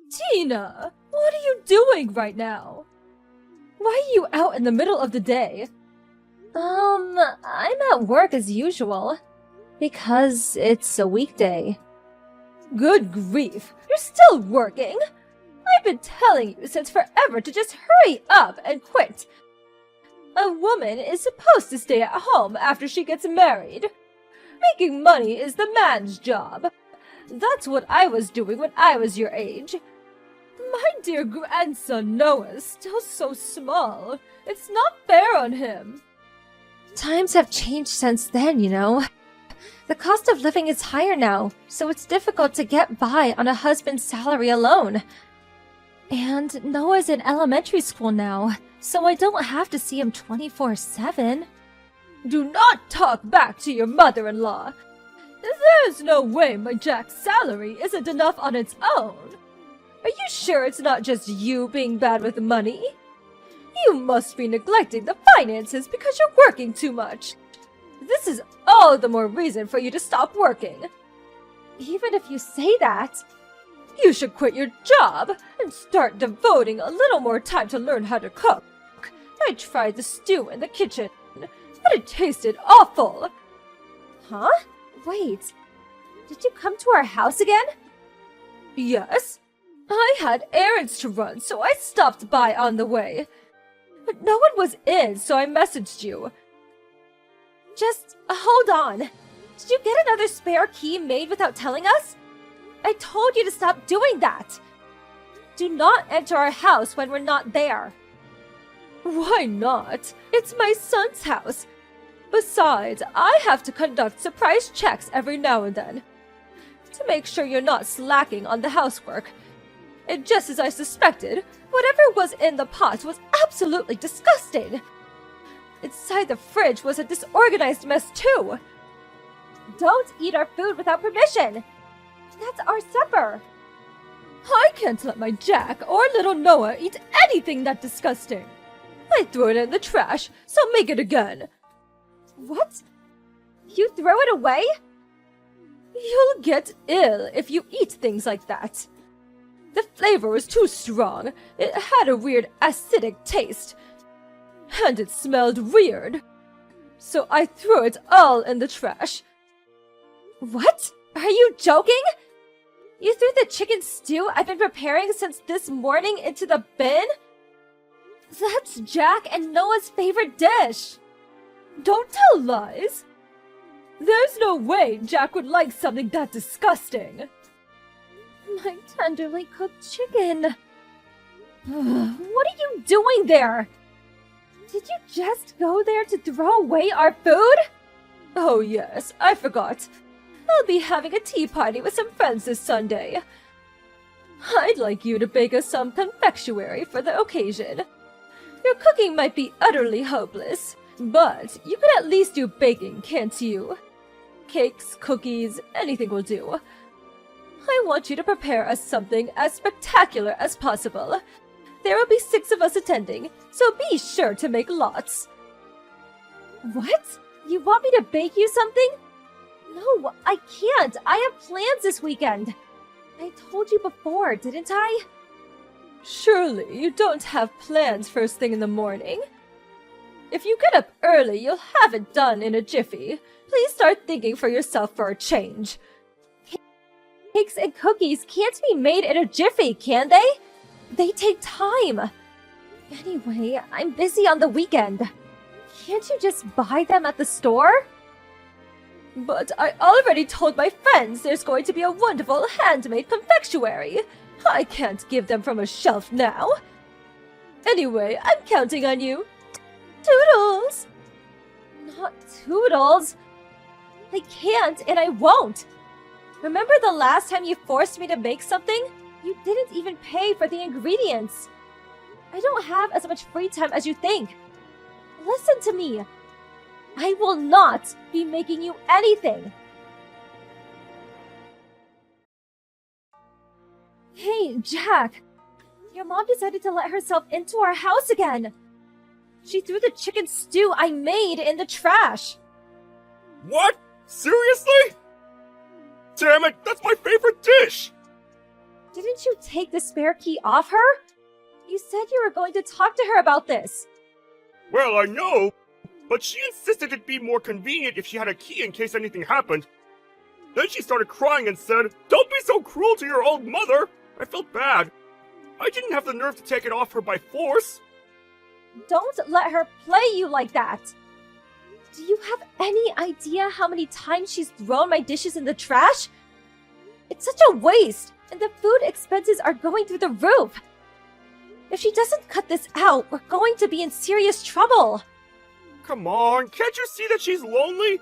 Tina, what are you doing right now? Why are you out in the middle of the day? I'm at work as usual. Because it's a weekday. Good grief, you're still working? I've been telling you since forever to just hurry up and quit. A woman is supposed to stay at home after she gets married. Making money is the man's job. That's what I was doing when I was your age. My dear grandson Noah's still so small. It's not fair on him. Times have changed since then, you know. The cost of living is higher now, so it's difficult to get by on a husband's salary alone. And Noah's in elementary school now, so I don't have to see him 24/7. Do not talk back to your mother-in-law. There's no way my Jack's salary isn't enough on its own. Are you sure it's not just you being bad with money? You must be neglecting the finances because you're working too much. This is all the more reason for you to stop working. Even if you say that, you should quit your job and start devoting a little more time to learn how to cook. I tried the stew in the kitchen, but it tasted awful. Huh? Wait, did you come to our house again? Yes. I had errands to run, so I stopped by on the way. But no one was in, so I messaged you. Just hold on. Did you get another spare key made without telling us? I told you to stop doing that. Do not enter our house when we're not there. Why not? It's my son's house. Besides, I have to conduct surprise checks every now and then to make sure you're not slacking on the housework. And just as I suspected, whatever was in the pot was absolutely disgusting. Inside the fridge was a disorganized mess too. Don't eat our food without permission. That's our supper. I can't let my Jack or little Noah eat anything that disgusting. I threw it in the trash, so make it again. What? You throw it away? You'll get ill if you eat things like that. The flavor was too strong. It had a weird acidic taste. And it smelled weird. So I threw it all in the trash. What? Are you joking? You threw the chicken stew I've been preparing since this morning into the bin? That's Jack and Noah's favorite dish. Don't tell lies. There's no way Jack would like something that disgusting. My tenderly cooked chicken. What are you doing there? Did you just go there to throw away our food? Oh yes, I forgot. I'll be having a tea party with some friends this Sunday. I'd like you to bake us some confectionery for the occasion. Your cooking might be utterly hopeless, but you can at least do baking, can't you? Cakes, cookies, anything will do. I want you to prepare us something as spectacular as possible. There will be 6 of us attending, so be sure to make lots. What? You want me to bake you something? No, I can't. I have plans this weekend. I told you before, didn't I? Surely you don't have plans first thing in the morning. If you get up early, you'll have it done in a jiffy. Please start thinking for yourself for a change. Cakes and cookies can't be made in a jiffy, can they? They take time. Anyway, I'm busy on the weekend. Can't you just buy them at the store? But I already told my friends there's going to be a wonderful handmade confectionery. I can't give them from a shelf now. Anyway, I'm counting on you. Toodles! Not Toodles. I can't and I won't. Remember the last time you forced me to make something? You didn't even pay for the ingredients. I don't have as much free time as you think. Listen to me. I will not be making you anything. Hey, Jack. Your mom decided to let herself into our house again. She threw the chicken stew I made in the trash. What? Seriously? Damn it, that's my favorite dish! Didn't you take the spare key off her? You said you were going to talk to her about this. Well, I know, but she insisted it'd be more convenient if she had a key in case anything happened. Then she started crying and said, "Don't be so cruel to your old mother." I felt bad. I didn't have the nerve to take it off her by force. Don't let her play you like that. Do you have any idea how many times she's thrown my dishes in the trash? It's such a waste, and the food expenses are going through the roof. If she doesn't cut this out, we're going to be in serious trouble. Come on, can't you see that she's lonely?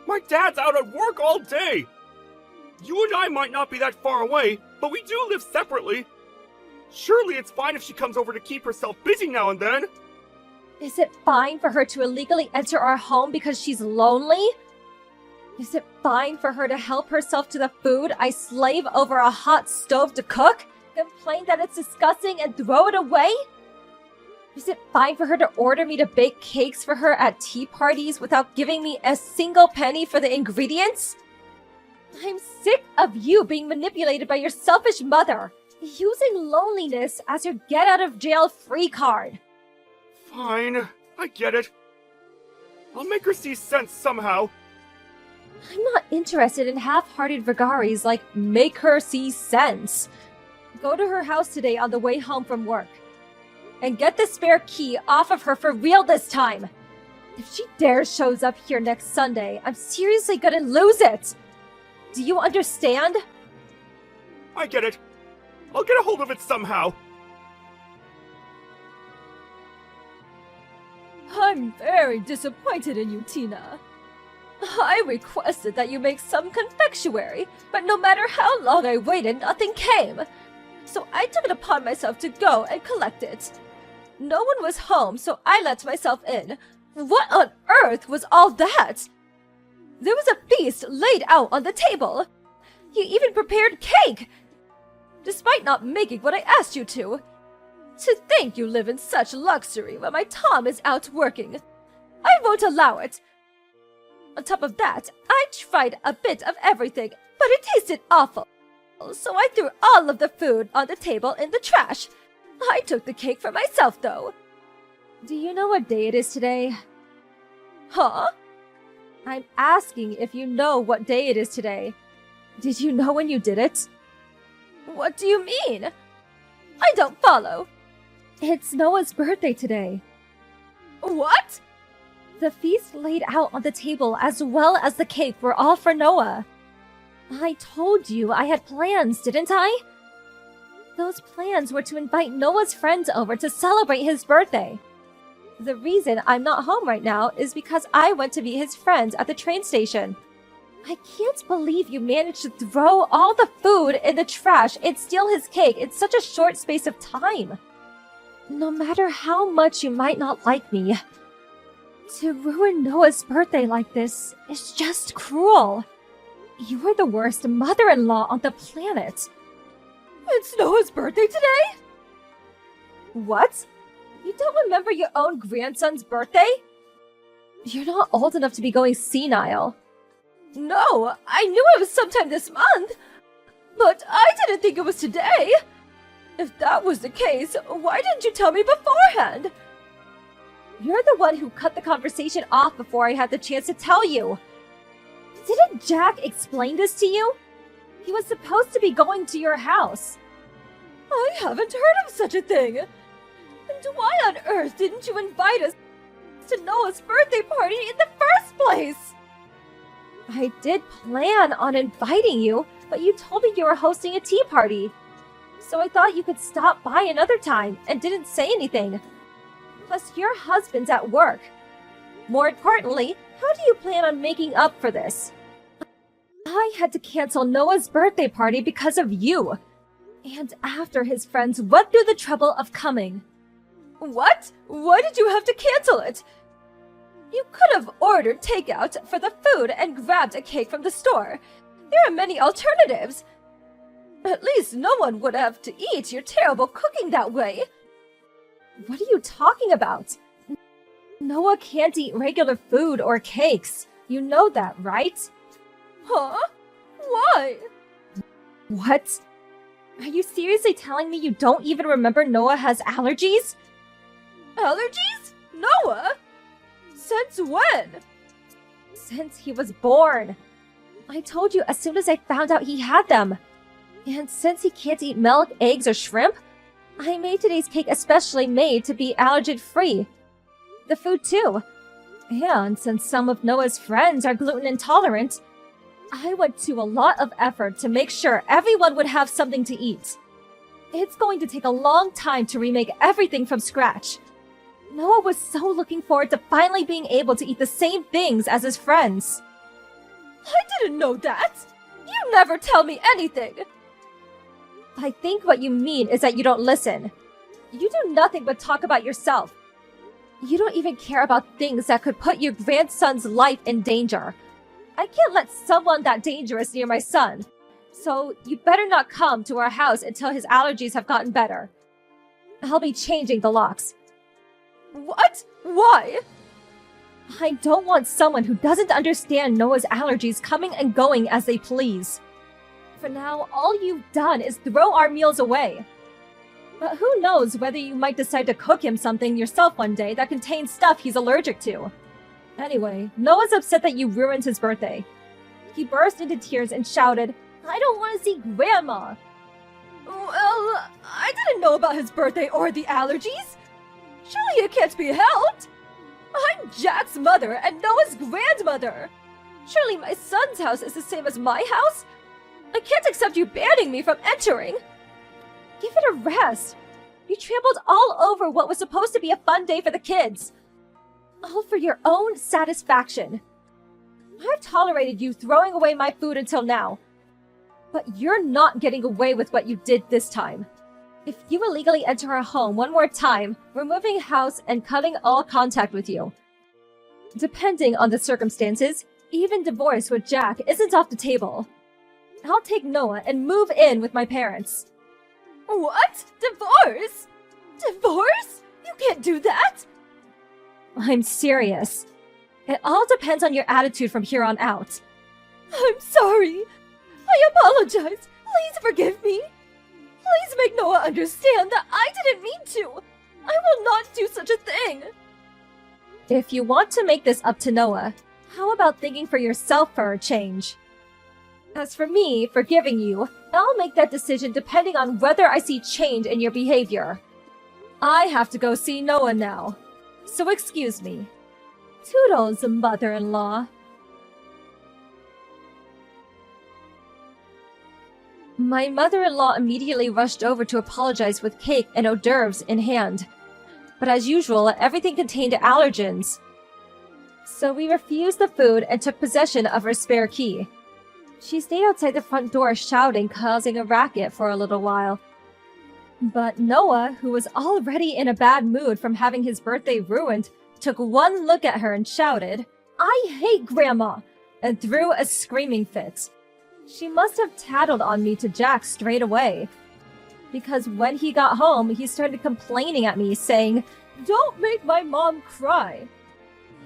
My dad's out at work all day. You and I might not be that far away, but we do live separately. Surely it's fine if she comes over to keep herself busy now and then. Is it fine for her to illegally enter our home because she's lonely? Is it fine for her to help herself to the food I slave over a hot stove to cook, complain that it's disgusting, and throw it away? Is it fine for her to order me to bake cakes for her at tea parties without giving me a single penny for the ingredients? I'm sick of you being manipulated by your selfish mother, using loneliness as your get-out-of-jail-free card. Fine, I get it. I'll make her see sense somehow. I'm not interested in half-hearted vagaries like make her see sense. Go to her house today on the way home from work. And get the spare key off of her for real this time. If she dares shows up here next Sunday, I'm seriously gonna lose it. Do you understand? I get it. I'll get a hold of it somehow. I'm very disappointed in you, Tina. I requested that you make some confectionery, but no matter how long I waited, nothing came. So I took it upon myself to go and collect it. No one was home, so I let myself in. What on earth was all that? There was a feast laid out on the table. You even prepared cake, despite not making what I asked you to. To think you live in such luxury while my Tom is out working. I won't allow it. On top of that, I tried a bit of everything, but it tasted awful. So I threw all of the food on the table in the trash. I took the cake for myself, though. Do you know what day it is today? Huh? I'm asking if you know what day it is today. Did you know when you did it? What do you mean? I don't follow. It's Noah's birthday today. What? The feast laid out on the table as well as the cake were all for Noah. I told you I had plans, didn't I? Those plans were to invite Noah's friends over to celebrate his birthday. The reason I'm not home right now is because I went to meet his friends at the train station. I can't believe you managed to throw all the food in the trash and steal his cake in such a short space of time. No matter how much you might not like me, to ruin Noah's birthday like this is just cruel. You are the worst mother-in-law on the planet. It's Noah's birthday today? What? You don't remember your own grandson's birthday? You're not old enough to be going senile. No, I knew it was sometime this month, but I didn't think it was today. If that was the case, why didn't you tell me beforehand? You're the one who cut the conversation off before I had the chance to tell you. Didn't Jack explain this to you? He was supposed to be going to your house. I haven't heard of such a thing. And why on earth didn't you invite us to Noah's birthday party in the first place? I did plan on inviting you, but you told me you were hosting a tea party. So I thought you could stop by another time and didn't say anything. Plus, your husband's at work. More importantly, how do you plan on making up for this? I had to cancel Noah's birthday party because of you. And after his friends went through the trouble of coming. What? Why did you have to cancel it? You could have ordered takeout for the food and grabbed a cake from the store. There are many alternatives. At least no one would have to eat your terrible cooking that way. What are you talking about? Noah can't eat regular food or cakes. You know that, right? Huh? Why? What? Are you seriously telling me you don't even remember Noah has allergies? Allergies? Noah? Since when? Since he was born. I told you as soon as I found out he had them. And since he can't eat milk, eggs, or shrimp, I made today's cake especially made to be allergen-free. The food too. And since some of Noah's friends are gluten intolerant, I went to a lot of effort to make sure everyone would have something to eat. It's going to take a long time to remake everything from scratch. Noah was so looking forward to finally being able to eat the same things as his friends. I didn't know that! You never tell me anything! I think what you mean is that you don't listen. You do nothing but talk about yourself. You don't even care about things that could put your grandson's life in danger. I can't let someone that dangerous near my son. So you better not come to our house until his allergies have gotten better. I'll be changing the locks. What? Why? I don't want someone who doesn't understand Noah's allergies coming and going as they please. For now, all you've done is throw our meals away. But who knows whether you might decide to cook him something yourself one day that contains stuff he's allergic to. Anyway, Noah's upset that you ruined his birthday. He burst into tears and shouted, "I don't want to see Grandma!" Well, I didn't know about his birthday or the allergies. Surely it can't be helped. I'm Jack's mother and Noah's grandmother. Surely my son's house is the same as my house? I can't accept you banning me from entering. Give it a rest. You trampled all over what was supposed to be a fun day for the kids. All for your own satisfaction. I've tolerated you throwing away my food until now. But you're not getting away with what you did this time. If you illegally enter our home one more time, we're moving house and cutting all contact with you. Depending on the circumstances, even divorce with Jack isn't off the table. I'll take Noah and move in with my parents. What? Divorce? Divorce? You can't do that! I'm serious. It all depends on your attitude from here on out. I'm sorry. I apologize. Please forgive me. Please make Noah understand that I didn't mean to. I will not do such a thing. If you want to make this up to Noah, how about thinking for yourself for a change? As for me forgiving you, I'll make that decision depending on whether I see change in your behavior. I have to go see Noah now, so excuse me. Toodles, mother-in-law. My mother-in-law immediately rushed over to apologize with cake and hors d'oeuvres in hand. But as usual, everything contained allergens. So we refused the food and took possession of her spare key. She stayed outside the front door shouting, causing a racket for a little while. But Noah, who was already in a bad mood from having his birthday ruined, took one look at her and shouted, "I hate Grandma!" and threw a screaming fit. She must have tattled on me to Jack straight away. Because when he got home, he started complaining at me, saying, "Don't make my mom cry."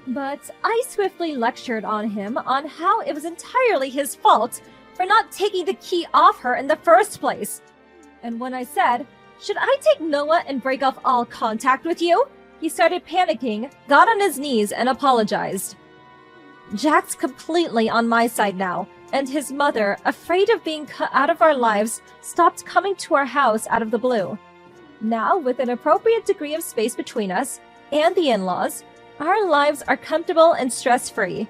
But I swiftly lectured on him on how it was entirely his fault for not taking the key off her in the first place. And when I said, "Should I take Noah and break off all contact with you?" he started panicking, got on his knees, and apologized. Jack's completely on my side now, and his mother, afraid of being cut out of our lives, stopped coming to our house out of the blue. Now, with an appropriate degree of space between us and the in-laws, our lives are comfortable and stress-free.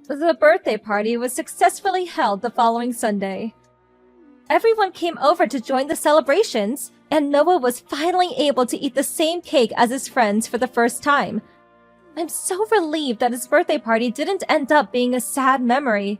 The birthday party was successfully held the following Sunday. Everyone came over to join the celebrations, and Noah was finally able to eat the same cake as his friends for the first time. I'm so relieved that his birthday party didn't end up being a sad memory.